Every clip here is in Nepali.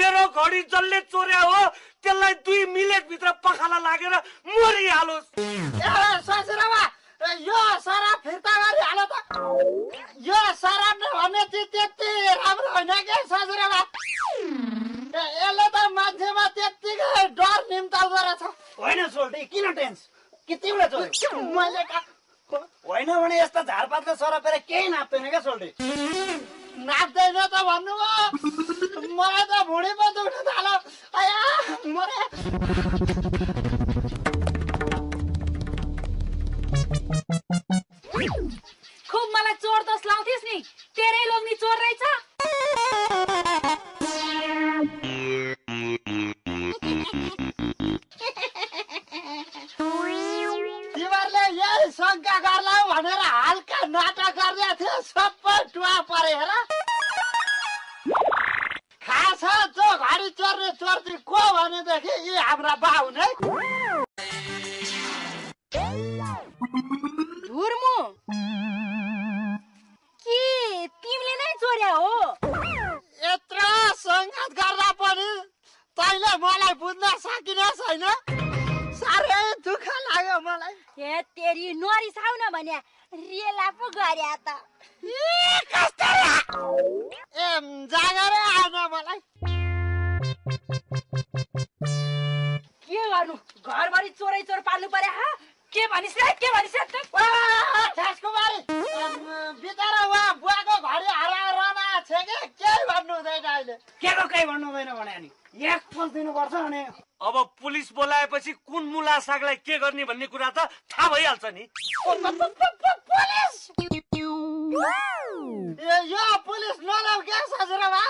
मेरो घडी जसले चोर्या हो त्यसलाई 2 मिनेट भित्र पखाला लागेर मरिहालोस्। ससुराबा यो शराब फिर्ता गरिहाल्यो त। यो शराब भन्ने चिज त्यति राम्रो होइन के ससुराबा। यसले त मान्छेमा त्यत्तिकै डर निम्ताउँदो रहेछ। होइन सोल्टी किन टेन्स कि तिमीले चोर्यो? मैले होइन भने यस्ता झारपातले सरपेर केही नाप्दैन क्या सोल्टी। नाच्दैन त भन्नुभयो। मलाई त भुँडी पो दुख्न थाल्यो। आया मरे। खुब मलाई चोर दोष लाउँथिस् नि, तेरै लोग्नी चोर रहेछ। तिमीहरूले यही शङ्का गर्ला भनेर हल्का नाटक गर्दै थियो, सबै टुवा परे हेर। खास जो घडी चोर्ने चोर्ती को भनेदेखि यी हाम्रा बाउ नै। धुर्मु के तिमीले नै चोर्या हो? यत्रो सङ्गत गर्दा पनि तैँले मलाई बुझ्न सकिने छैन। साह्रै दुःख लाग्यो मलाई। हे तेरी नरिसाउ न भन्या रेला पो गर्या त। जागरै आएन मलाई। के गर्नु, घरभरि चोरै चोर पाल्नु पर्यो। हा के भनिस् रे, के भनिस् रे? ठेसकुमारी बिचरा उहाँ बुवाको घडी हराएर छ कि केही भन्नु हुँदैन अहिले। के को केही भन्नु हुँदैन भने अनि एक पोल दिनुपर्छ। अनि अब पुलिस बोलाएपछि कुन मुला सागलाई के गर्ने भन्ने कुरा त थाहा भइहाल्छ नि। पुलिस यो पुलिस नलाउ के ससुराबा।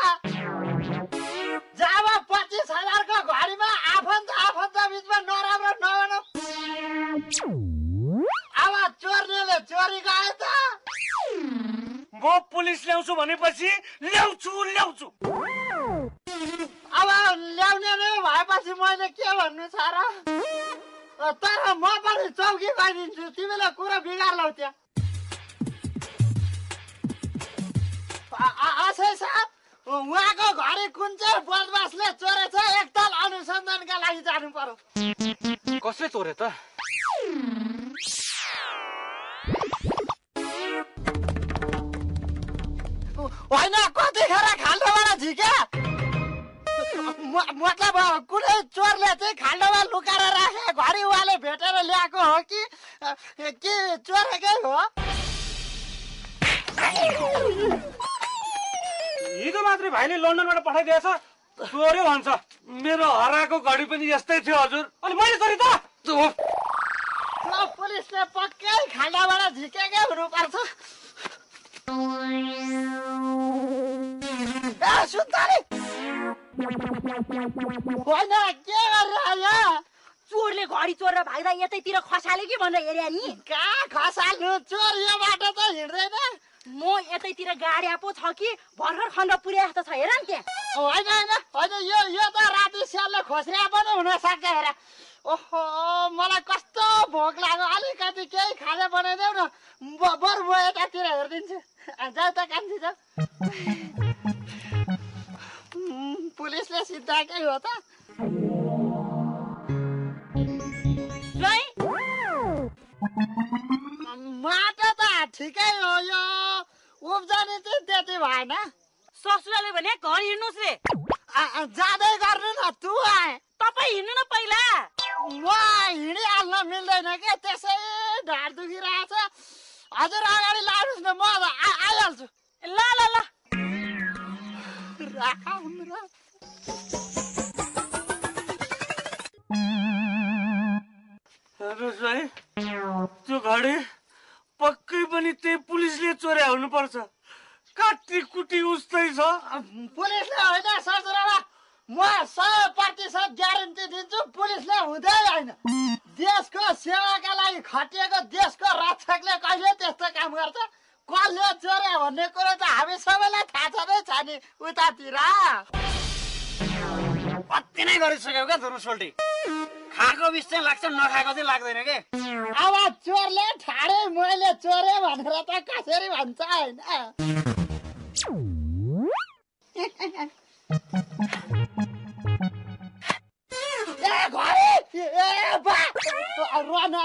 जब 25,000 को घडीमा आफन्त बिचमा नराम्रो नभनौ। अब चोर्नेले चोरी गए त। म पुलिस ल्याउँछु भनेपछि ल्याउँछु। अब ल्याउने नै भएपछि मैले के भन्नु छ र? तर म पनि चौकी गइदिन्छु, तिमीले कुरा बिगार्लौ त्यहाँ। असै साहब उहाँको घडी कुन चाहिँ बदमासले चोरेछ एकताल अनुसन्धानका लागि जानु पर्यो। कसले चोरे त? होइन कतिखेर खाल्डोबाट झिक्या। मतलब कुनै चोरले चाहिँ खाल्डोमा लुकाएर राखे घडी उहाँले भेटेर ल्याएको हो कि चोरेकै हो? हिजो मात्रै भाइले लन्डनबाट पठाइदिएछ, चोर्यो भन्छ। मेरो हराएको घडी पनि यस्तै थियो हजुर। अनि मैले चोरी त? पुलिसले पक्कै खाल्डोबाट झिकेकै हुनुपर्छ। सुन्तली होइन के गरेर चोरले घडी चोरेर भाग्दा यतैतिर खसाल्यो कि भनेर हेर्या नि। कहाँ खसाल्नु, चोर यो बाटो त हिँड्दैन। म यतैतिर गाड्या पो छ कि भर्खर खण्ड पुर्या जस्तो छ हेर नि त्यहाँ। होइन यो त राति स्यालले खोस्रिया पनि हुन सक्छ हेर। ओहो मलाई कस्तो भोक लाग्यो, अलिकति केही खाजा बनाइदेऊ न। बरु म यतातिर हेरिदिन्छु। जाऊ त कान्छी जाऊ। पुलिसले सिद्धाएकै हो त। माटो त ठिकै हो, यो उब्जनी चाहिँ त्यति भएन। ससुराले भने घर हिँड्नुहोस् रे। जाँदै गर्नु न, तु आए। तपाईँ हिँड्नु न पहिला। म हिँडिहाल्न मिल्दैन के, त्यसै ढाड दुखिरहेछ। हजुर अगाडि लानुहोस् न, म आइहाल्छु। ल त्यो घडी पक्कै पनि त्यही पुलिसले चोर्या हुनुपर्छ। काटी कुटी उस्तै छ। पुलिसले होइन ससुराबा, म 100% ग्यारेन्टी दिन्छु पुलिसले हुँदै होइन। देशको सेवाका लागि खटिएको देशको रक्षकले कहिले त्यस्तो काम गर्छ? कसले चोर्या भन्ने कुरो त हामी सबैलाई थाहा छँदै छ नि उतातिर। अति नै गरिसक्यो क्या धुरु सोल्टी। खाएको बिस चाहिँ लाग्छ, नखाएको चाहिँ लाग्दैन के। अब चोरले ठाडे मैले चोरे भनेर त कसरी भन्छ होइन।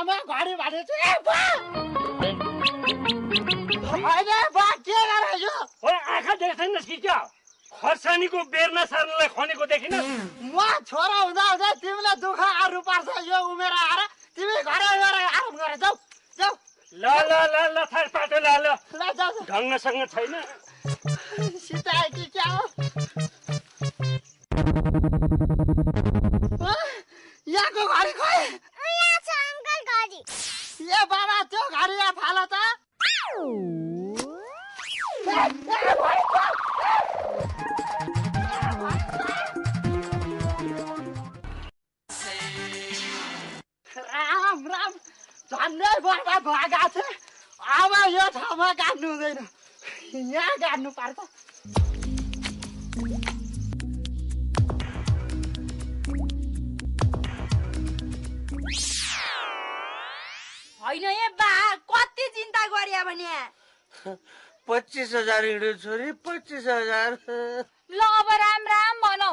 ठाउँमा घडी भनेछु ए बा होइन बा के गरेको ओए आँखा देख्दैन कि क्या खर्सानीको बेर्ना सार्नलाई खनेको देखिन म छोरा हुँदा हुँदै तिमीले दुःख आउनु पर्छ यो उमेर आएर तिमी घर गएर आराम गर जाऊ जाऊ ल ल ल ल थार पाटो ल ल ल जाऊ ढङ्गसँग छैन सिताए कि क्या हो यहाँको घडी खोइ यहाँ छ अङ्कल घडी ए बाबा त्यो घडी यहाँ फाल त राम राम झन्डै बर्बाद भएका छ अब यो ठाउँमा गाड्नु हुँदैन यहाँ गाड्नु पर्छ होइन ए बा कति चिन्ता गरे भने 25,000 हिँड्यो छोरी 25,000 ल अब राम राम भनौ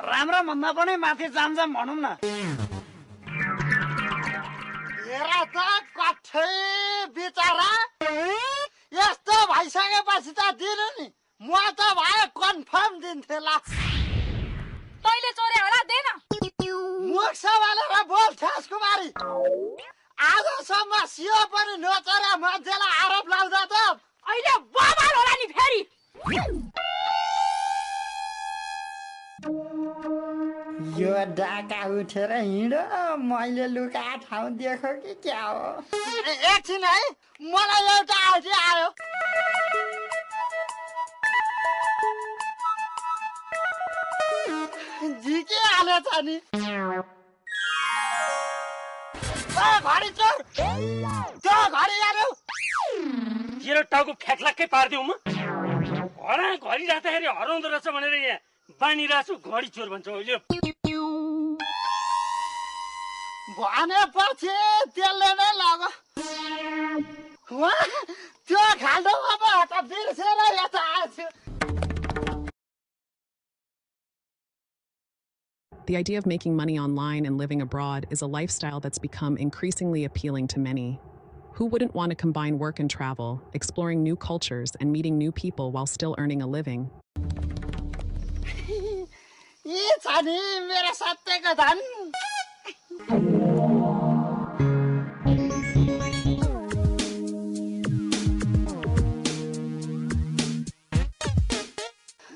राम्रा भन्दा पनि माथि जाम भनौँ न हेरा त कठै बिचरा यस्तो भइसकेपछि त दिनु नि म त भए कन्फर्म दिन्थे ला तैले चोरे होला दे न मुख सवालेर बोल ठेस कुमारी आजसम्म सियो पनि नचरा मान्छेलाई आरोप लाउँदा त अहिले बवाल होला नि फेरि यो डाका उठेर हिँडो मैले लुका ठाउँ देखो कि क्या हो एकछिन है मलाई एउटा आइडिया आयो झिके हालेछ नि घडी चोर त्यो घडी हाल्यो तेरो टाउको फ्याक्लाक्कै पारिदिउँ म घडी राख्दाखेरि हराउँदो रहेछ भनेर यहाँ बानिरहेको छु घडी चोर भन्छ अहिले भनेपछि त्यसले नै लग त्यो खाल्डोमा पो त बिर्सेर यता आएछु The idea of making money online and living abroad is a lifestyle that's become increasingly appealing to many. Who wouldn't want to combine work and travel, exploring new cultures and meeting new people while still earning a living? यी छ नि मेरो सत्यको धन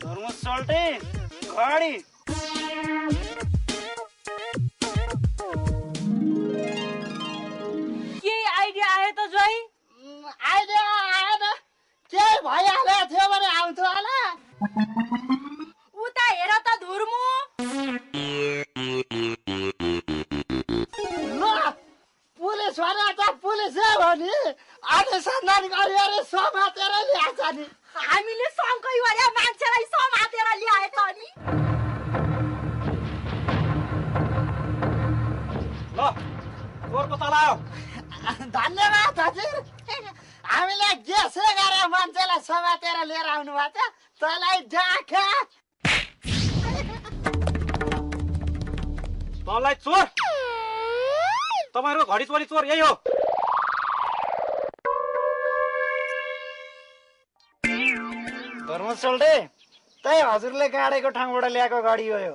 धर्म सोल्टे घडी के आइडिया आयो त जोइ आइडिया आएन केही भइहालेको थियो भने आउँथ्यो होला उता हेर त धुर्मु ल पुलिस भने त पुलिसै हो नि अनुसन्धान गऱ्यो अरे समातेर ल्याएछ नि हामीले सँगै गरे मान्छेलाई समातेर ल्याएछ नि ल चोर पत्ता लगायो धन्यवाद हजुर हामीले गेसै गरेर मान्छेलाई समातेर लिएर आउनु भएको छ तँलाई डाका तँलाई चोर तपाईँहरूको घडी चोरी चोर यही हो धर्म सोल्टे त्यही हजुरले गाडेको ठाउँबाट ल्याएको घडी हो यो